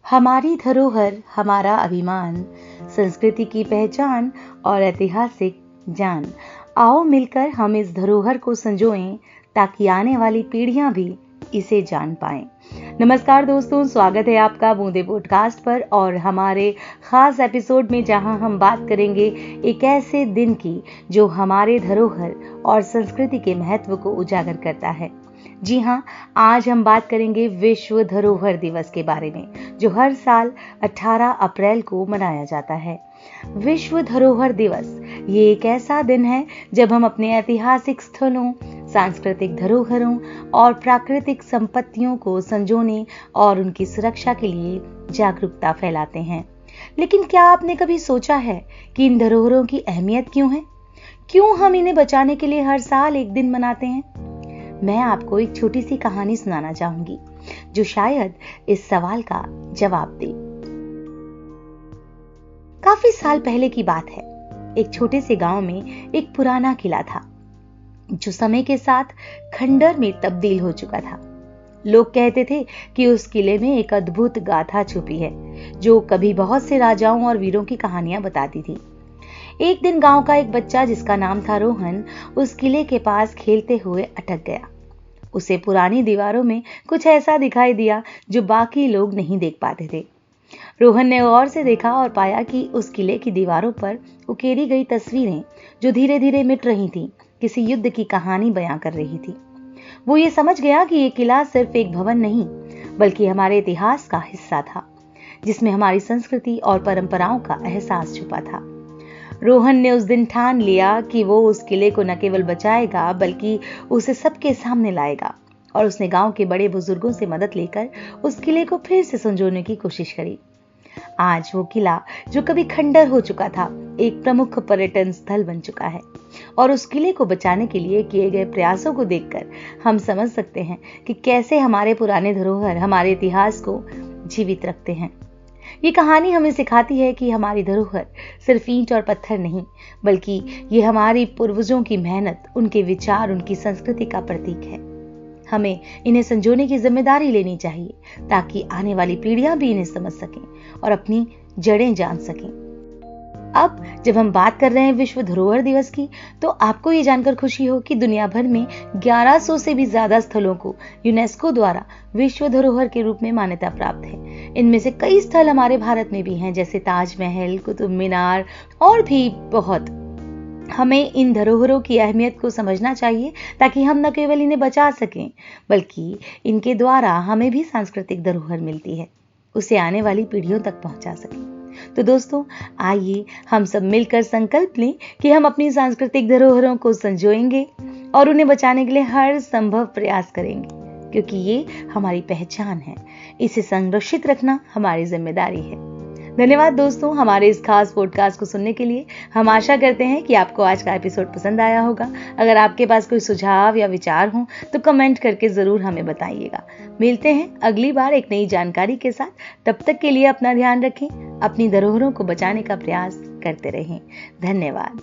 हमारी धरोहर हमारा अभिमान, संस्कृति की पहचान और ऐतिहासिक जान। आओ मिलकर हम इस धरोहर को संजोएं ताकि आने वाली पीढ़ियां भी इसे जान पाएं। नमस्कार दोस्तों, स्वागत है आपका बूंदे पॉडकास्ट पर और हमारे खास एपिसोड में, जहां हम बात करेंगे एक ऐसे दिन की जो हमारे धरोहर और संस्कृति के महत्व को उजागर करता है। जी हाँ, आज हम बात करेंगे विश्व धरोहर दिवस के बारे में, जो हर साल 18 अप्रैल को मनाया जाता है। विश्व धरोहर दिवस ये एक ऐसा दिन है जब हम अपने ऐतिहासिक स्थलों, सांस्कृतिक धरोहरों और प्राकृतिक संपत्तियों को संजोने और उनकी सुरक्षा के लिए जागरूकता फैलाते हैं। लेकिन क्या आपने कभी सोचा है कि इन धरोहरों की अहमियत क्यों है? क्यों हम इन्हें बचाने के लिए हर साल एक दिन मनाते हैं? मैं आपको एक छोटी सी कहानी सुनाना चाहूंगी जो शायद इस सवाल का जवाब दे। काफी साल पहले की बात है। एक छोटे से गांव में एक पुराना किला था जो समय के साथ खंडर में तब्दील हो चुका था। लोग कहते थे कि उस किले में एक अद्भुत गाथा छुपी है जो कभी बहुत से राजाओं और वीरों की कहानियां बताती थी। एक दिन गांव का एक बच्चा जिसका नाम था रोहन, उस किले के पास खेलते हुए अटक गया। उसे पुरानी दीवारों में कुछ ऐसा दिखाई दिया जो बाकी लोग नहीं देख पाते थे। रोहन ने गौर से देखा और पाया कि उस किले की दीवारों पर उकेरी गई तस्वीरें जो धीरे धीरे मिट रही थीं, किसी युद्ध की कहानी बयां कर रही थी। वो ये समझ गया कि ये किला सिर्फ एक भवन नहीं, बल्कि हमारे इतिहास का हिस्सा था, जिसमें हमारी संस्कृति और परंपराओं का एहसास छुपा था। रोहन ने उस दिन ठान लिया कि वो उस किले को न केवल बचाएगा बल्कि उसे सबके सामने लाएगा, और उसने गांव के बड़े बुजुर्गों से मदद लेकर उस किले को फिर से संजोने की कोशिश करी। आज वो किला जो कभी खंडर हो चुका था, एक प्रमुख पर्यटन स्थल बन चुका है, और उस किले को बचाने के लिए किए गए प्रयासों को देखकर हम समझ सकते हैं कि कैसे हमारे पुराने धरोहर हमारे इतिहास को जीवित रखते हैं। ये कहानी हमें सिखाती है कि हमारी धरोहर सिर्फ ईंट और पत्थर नहीं, बल्कि ये हमारी पूर्वजों की मेहनत, उनके विचार, उनकी संस्कृति का प्रतीक है। हमें इन्हें संजोने की जिम्मेदारी लेनी चाहिए ताकि आने वाली पीढ़ियां भी इन्हें समझ सकें और अपनी जड़ें जान सकें। अब जब हम बात कर रहे हैं विश्व धरोहर दिवस की, तो आपको ये जानकर खुशी हो कि दुनिया भर में 1100 से भी ज्यादा स्थलों को यूनेस्को द्वारा विश्व धरोहर के रूप में मान्यता प्राप्त है। इनमें से कई स्थल हमारे भारत में भी हैं, जैसे ताजमहल, कुतुब मीनार और भी बहुत। हमें इन धरोहरों की अहमियत को समझना चाहिए ताकि हम न केवल इन्हें बचा सकें, बल्कि इनके द्वारा हमें भी सांस्कृतिक धरोहर मिलती है, उसे आने वाली पीढ़ियों तक पहुंचा सकें। तो दोस्तों, आइए हम सब मिलकर संकल्प लें कि हम अपनी सांस्कृतिक धरोहरों को संजोएंगे और उन्हें बचाने के लिए हर संभव प्रयास करेंगे, क्योंकि ये हमारी पहचान है। इसे संरक्षित रखना हमारी जिम्मेदारी है। धन्यवाद दोस्तों, हमारे इस खास पॉडकास्ट को सुनने के लिए। हम आशा करते हैं कि आपको आज का एपिसोड पसंद आया होगा। अगर आपके पास कोई सुझाव या विचार हो तो कमेंट करके जरूर हमें बताइएगा। मिलते हैं अगली बार एक नई जानकारी के साथ। तब तक के लिए अपना ध्यान रखें, अपनी धरोहरों को बचाने का प्रयास करते रहें। धन्यवाद।